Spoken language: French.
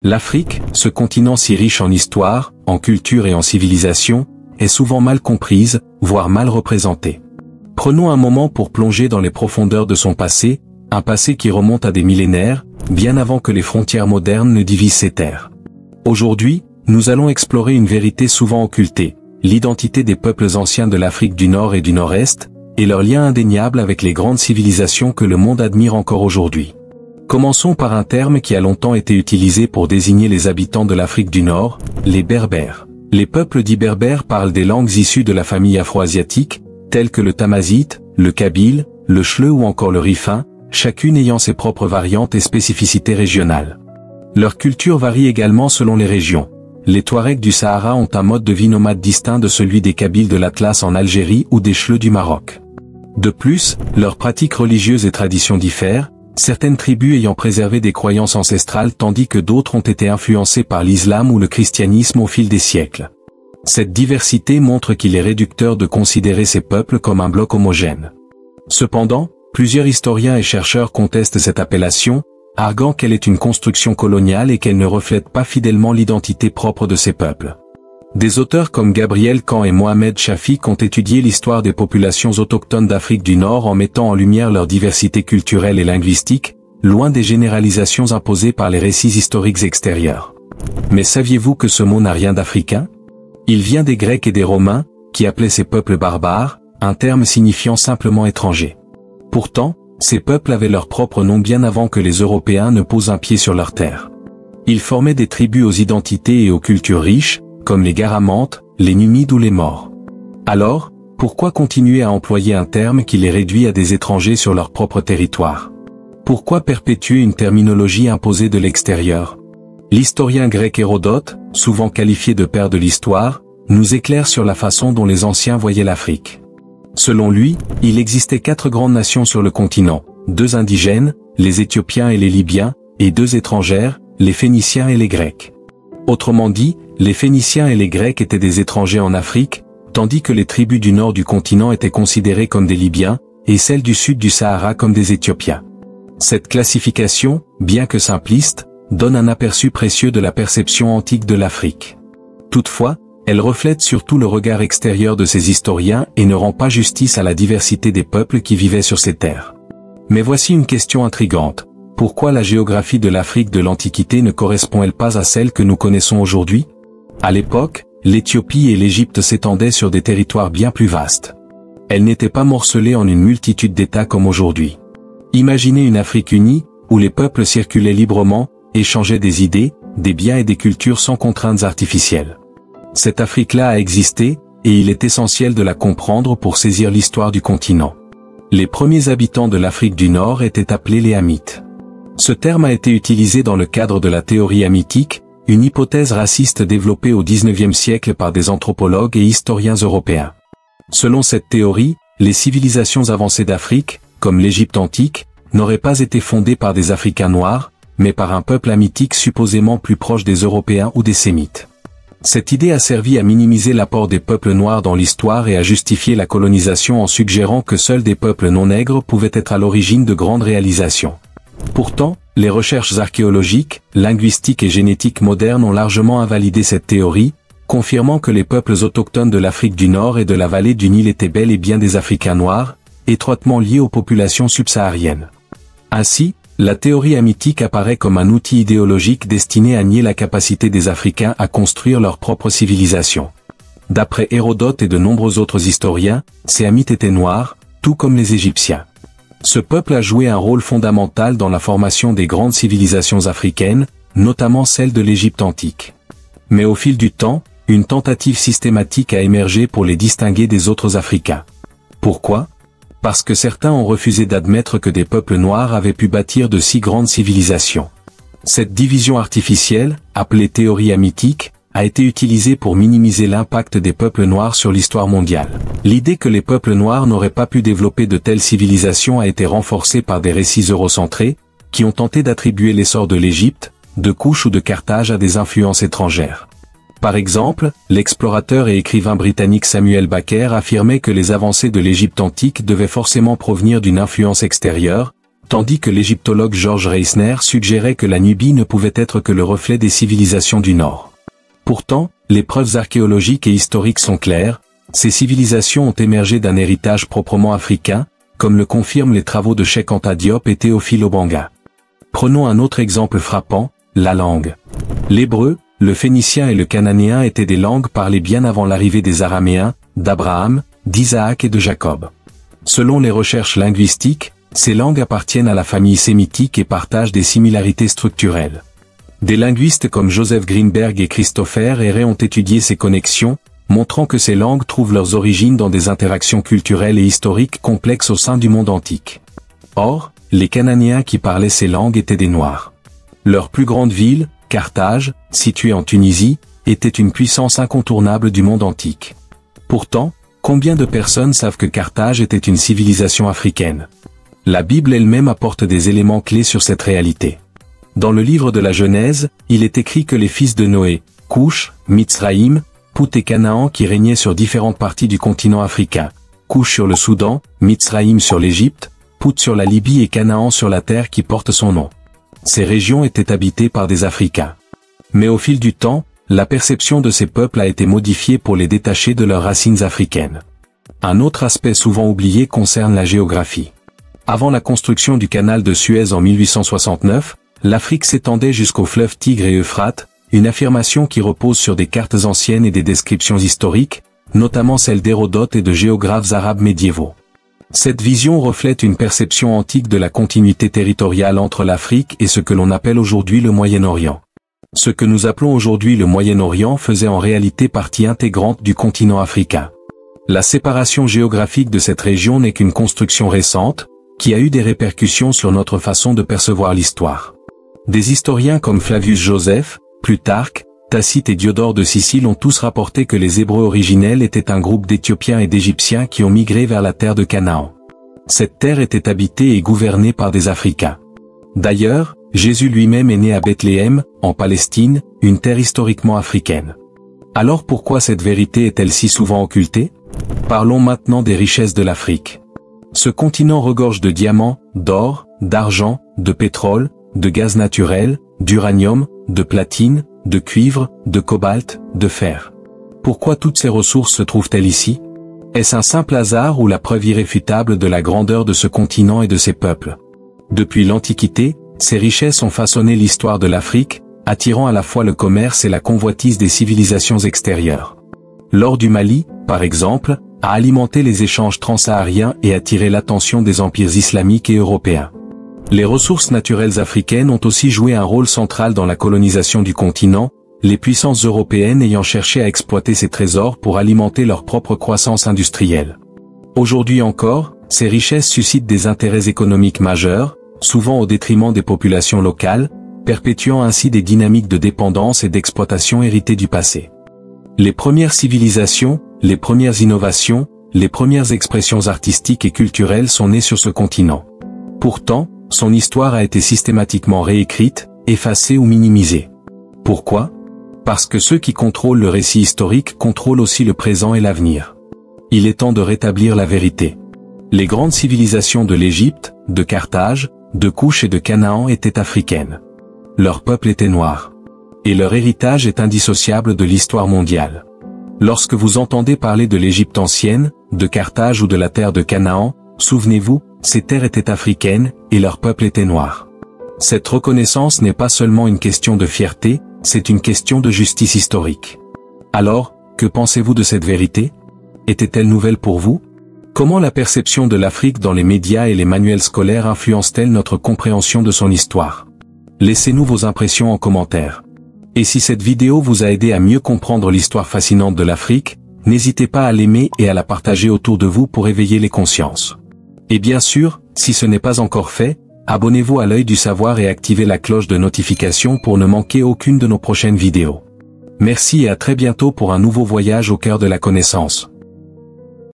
L'Afrique, ce continent si riche en histoire, en culture et en civilisation, est souvent mal comprise, voire mal représentée. Prenons un moment pour plonger dans les profondeurs de son passé, un passé qui remonte à des millénaires, bien avant que les frontières modernes ne divisent ces terres. Aujourd'hui, nous allons explorer une vérité souvent occultée, l'identité des peuples anciens de l'Afrique du Nord et du Nord-Est, et leur lien indéniable avec les grandes civilisations que le monde admire encore aujourd'hui. Commençons par un terme qui a longtemps été utilisé pour désigner les habitants de l'Afrique du Nord, les Berbères. Les peuples dits berbères parlent des langues issues de la famille afro-asiatique, telles que le tamazite, le kabyle, le chleu ou encore le rifin, chacune ayant ses propres variantes et spécificités régionales. Leur culture varie également selon les régions. Les Touaregs du Sahara ont un mode de vie nomade distinct de celui des Kabyles de l'Atlas en Algérie ou des Chleux du Maroc. De plus, leurs pratiques religieuses et traditions diffèrent, certaines tribus ayant préservé des croyances ancestrales tandis que d'autres ont été influencées par l'islam ou le christianisme au fil des siècles. Cette diversité montre qu'il est réducteur de considérer ces peuples comme un bloc homogène. Cependant, plusieurs historiens et chercheurs contestent cette appellation, arguant qu'elle est une construction coloniale et qu'elle ne reflète pas fidèlement l'identité propre de ces peuples. Des auteurs comme Gabriel Kahn et Mohamed Shafik ont étudié l'histoire des populations autochtones d'Afrique du Nord en mettant en lumière leur diversité culturelle et linguistique, loin des généralisations imposées par les récits historiques extérieurs. Mais saviez-vous que ce mot n'a rien d'africain? Il vient des Grecs et des Romains, qui appelaient ces peuples barbares, un terme signifiant simplement étranger. Pourtant, ces peuples avaient leur propre nom bien avant que les Européens ne posent un pied sur leur terre. Ils formaient des tribus aux identités et aux cultures riches, comme les Garamantes, les Numides ou les Maures. Alors, pourquoi continuer à employer un terme qui les réduit à des étrangers sur leur propre territoire? Pourquoi perpétuer une terminologie imposée de l'extérieur? L'historien grec Hérodote, souvent qualifié de père de l'histoire, nous éclaire sur la façon dont les anciens voyaient l'Afrique. Selon lui, il existait 4 grandes nations sur le continent, 2 indigènes, les Éthiopiens et les Libyens, et 2 étrangères, les Phéniciens et les Grecs. Autrement dit, les Phéniciens et les Grecs étaient des étrangers en Afrique, tandis que les tribus du nord du continent étaient considérées comme des Libyens, et celles du sud du Sahara comme des Éthiopiens. Cette classification, bien que simpliste, donne un aperçu précieux de la perception antique de l'Afrique. Toutefois, elle reflète surtout le regard extérieur de ces historiens et ne rend pas justice à la diversité des peuples qui vivaient sur ces terres. Mais voici une question intrigante. Pourquoi la géographie de l'Afrique de l'Antiquité ne correspond-elle pas à celle que nous connaissons aujourd'hui? À l'époque, l'Éthiopie et l'Égypte s'étendaient sur des territoires bien plus vastes. Elles n'étaient pas morcelées en une multitude d'États comme aujourd'hui. Imaginez une Afrique unie, où les peuples circulaient librement, échangeaient des idées, des biens et des cultures sans contraintes artificielles. Cette Afrique-là a existé, et il est essentiel de la comprendre pour saisir l'histoire du continent. Les premiers habitants de l'Afrique du Nord étaient appelés les Hamites. Ce terme a été utilisé dans le cadre de la théorie hamitique, une hypothèse raciste développée au XIXe siècle par des anthropologues et historiens européens. Selon cette théorie, les civilisations avancées d'Afrique, comme l'Égypte antique, n'auraient pas été fondées par des Africains noirs, mais par un peuple hamitique supposément plus proche des Européens ou des Sémites. Cette idée a servi à minimiser l'apport des peuples noirs dans l'histoire et à justifier la colonisation en suggérant que seuls des peuples non nègres pouvaient être à l'origine de grandes réalisations. Pourtant, les recherches archéologiques, linguistiques et génétiques modernes ont largement invalidé cette théorie, confirmant que les peuples autochtones de l'Afrique du Nord et de la vallée du Nil étaient bel et bien des Africains noirs, étroitement liés aux populations subsahariennes. Ainsi, la théorie hamitique apparaît comme un outil idéologique destiné à nier la capacité des Africains à construire leur propre civilisation. D'après Hérodote et de nombreux autres historiens, ces Hamites étaient noirs, tout comme les Égyptiens. Ce peuple a joué un rôle fondamental dans la formation des grandes civilisations africaines, notamment celle de l'Égypte antique. Mais au fil du temps, une tentative systématique a émergé pour les distinguer des autres Africains. Pourquoi? Parce que certains ont refusé d'admettre que des peuples noirs avaient pu bâtir de si grandes civilisations. Cette division artificielle, appelée théorie hamitique, a été utilisée pour minimiser l'impact des peuples noirs sur l'histoire mondiale. L'idée que les peuples noirs n'auraient pas pu développer de telles civilisations a été renforcée par des récits eurocentrés, qui ont tenté d'attribuer l'essor de l'Égypte, de Couche ou de Carthage à des influences étrangères. Par exemple, l'explorateur et écrivain britannique Samuel Baker affirmait que les avancées de l'Égypte antique devaient forcément provenir d'une influence extérieure, tandis que l'égyptologue George Reisner suggérait que la Nubie ne pouvait être que le reflet des civilisations du Nord. Pourtant, les preuves archéologiques et historiques sont claires, ces civilisations ont émergé d'un héritage proprement africain, comme le confirment les travaux de Cheikh Anta Diop et Théophile Ogbanga. Prenons un autre exemple frappant, la langue. L'hébreu, le phénicien et le cananéen étaient des langues parlées bien avant l'arrivée des Araméens, d'Abraham, d'Isaac et de Jacob. Selon les recherches linguistiques, ces langues appartiennent à la famille sémitique et partagent des similarités structurelles. Des linguistes comme Joseph Greenberg et Christopher Ehret ont étudié ces connexions, montrant que ces langues trouvent leurs origines dans des interactions culturelles et historiques complexes au sein du monde antique. Or, les Cananéens qui parlaient ces langues étaient des Noirs. Leur plus grande ville, Carthage, située en Tunisie, était une puissance incontournable du monde antique. Pourtant, combien de personnes savent que Carthage était une civilisation africaine? La Bible elle-même apporte des éléments clés sur cette réalité. Dans le livre de la Genèse, il est écrit que les fils de Noé, Couch, Mitzraïm, Pout et Canaan qui régnaient sur différentes parties du continent africain, Couch sur le Soudan, Mitzraïm sur l'Égypte, Pout sur la Libye et Canaan sur la terre qui porte son nom. Ces régions étaient habitées par des Africains. Mais au fil du temps, la perception de ces peuples a été modifiée pour les détacher de leurs racines africaines. Un autre aspect souvent oublié concerne la géographie. Avant la construction du canal de Suez en 1869, l'Afrique s'étendait jusqu'aux fleuves Tigre et Euphrate, une affirmation qui repose sur des cartes anciennes et des descriptions historiques, notamment celles d'Hérodote et de géographes arabes médiévaux. Cette vision reflète une perception antique de la continuité territoriale entre l'Afrique et ce que l'on appelle aujourd'hui le Moyen-Orient. Ce que nous appelons aujourd'hui le Moyen-Orient faisait en réalité partie intégrante du continent africain. La séparation géographique de cette région n'est qu'une construction récente, qui a eu des répercussions sur notre façon de percevoir l'histoire. Des historiens comme Flavius Joseph, Plutarque, Tacite et Diodore de Sicile ont tous rapporté que les Hébreux originels étaient un groupe d'Éthiopiens et d'Égyptiens qui ont migré vers la terre de Canaan. Cette terre était habitée et gouvernée par des Africains. D'ailleurs, Jésus lui-même est né à Bethléem, en Palestine, une terre historiquement africaine. Alors pourquoi cette vérité est-elle si souvent occultée? Parlons maintenant des richesses de l'Afrique. Ce continent regorge de diamants, d'or, d'argent, de pétrole, de gaz naturel, d'uranium, de platine, de cuivre, de cobalt, de fer. Pourquoi toutes ces ressources se trouvent-elles ici? Est-ce un simple hasard ou la preuve irréfutable de la grandeur de ce continent et de ses peuples? Depuis l'Antiquité, ces richesses ont façonné l'histoire de l'Afrique, attirant à la fois le commerce et la convoitise des civilisations extérieures. L'or du Mali, par exemple, a alimenté les échanges transsahariens et attiré l'attention des empires islamiques et européens. Les ressources naturelles africaines ont aussi joué un rôle central dans la colonisation du continent, les puissances européennes ayant cherché à exploiter ces trésors pour alimenter leur propre croissance industrielle. Aujourd'hui encore, ces richesses suscitent des intérêts économiques majeurs, souvent au détriment des populations locales, perpétuant ainsi des dynamiques de dépendance et d'exploitation héritées du passé. Les premières civilisations, les premières innovations, les premières expressions artistiques et culturelles sont nées sur ce continent. Pourtant, son histoire a été systématiquement réécrite, effacée ou minimisée. Pourquoi? Parce que ceux qui contrôlent le récit historique contrôlent aussi le présent et l'avenir. Il est temps de rétablir la vérité. Les grandes civilisations de l'Égypte, de Carthage, de Couch et de Canaan étaient africaines. Leur peuple était noir. Et leur héritage est indissociable de l'histoire mondiale. Lorsque vous entendez parler de l'Égypte ancienne, de Carthage ou de la terre de Canaan, souvenez-vous, ces terres étaient africaines, et leur peuple était noir. Cette reconnaissance n'est pas seulement une question de fierté, c'est une question de justice historique. Alors, que pensez-vous de cette vérité? Était-elle nouvelle pour vous? Comment la perception de l'Afrique dans les médias et les manuels scolaires influence-t-elle notre compréhension de son histoire? Laissez-nous vos impressions en commentaire. Et si cette vidéo vous a aidé à mieux comprendre l'histoire fascinante de l'Afrique, n'hésitez pas à l'aimer et à la partager autour de vous pour éveiller les consciences. Et bien sûr, si ce n'est pas encore fait, abonnez-vous à l'œil du savoir et activez la cloche de notification pour ne manquer aucune de nos prochaines vidéos. Merci et à très bientôt pour un nouveau voyage au cœur de la connaissance.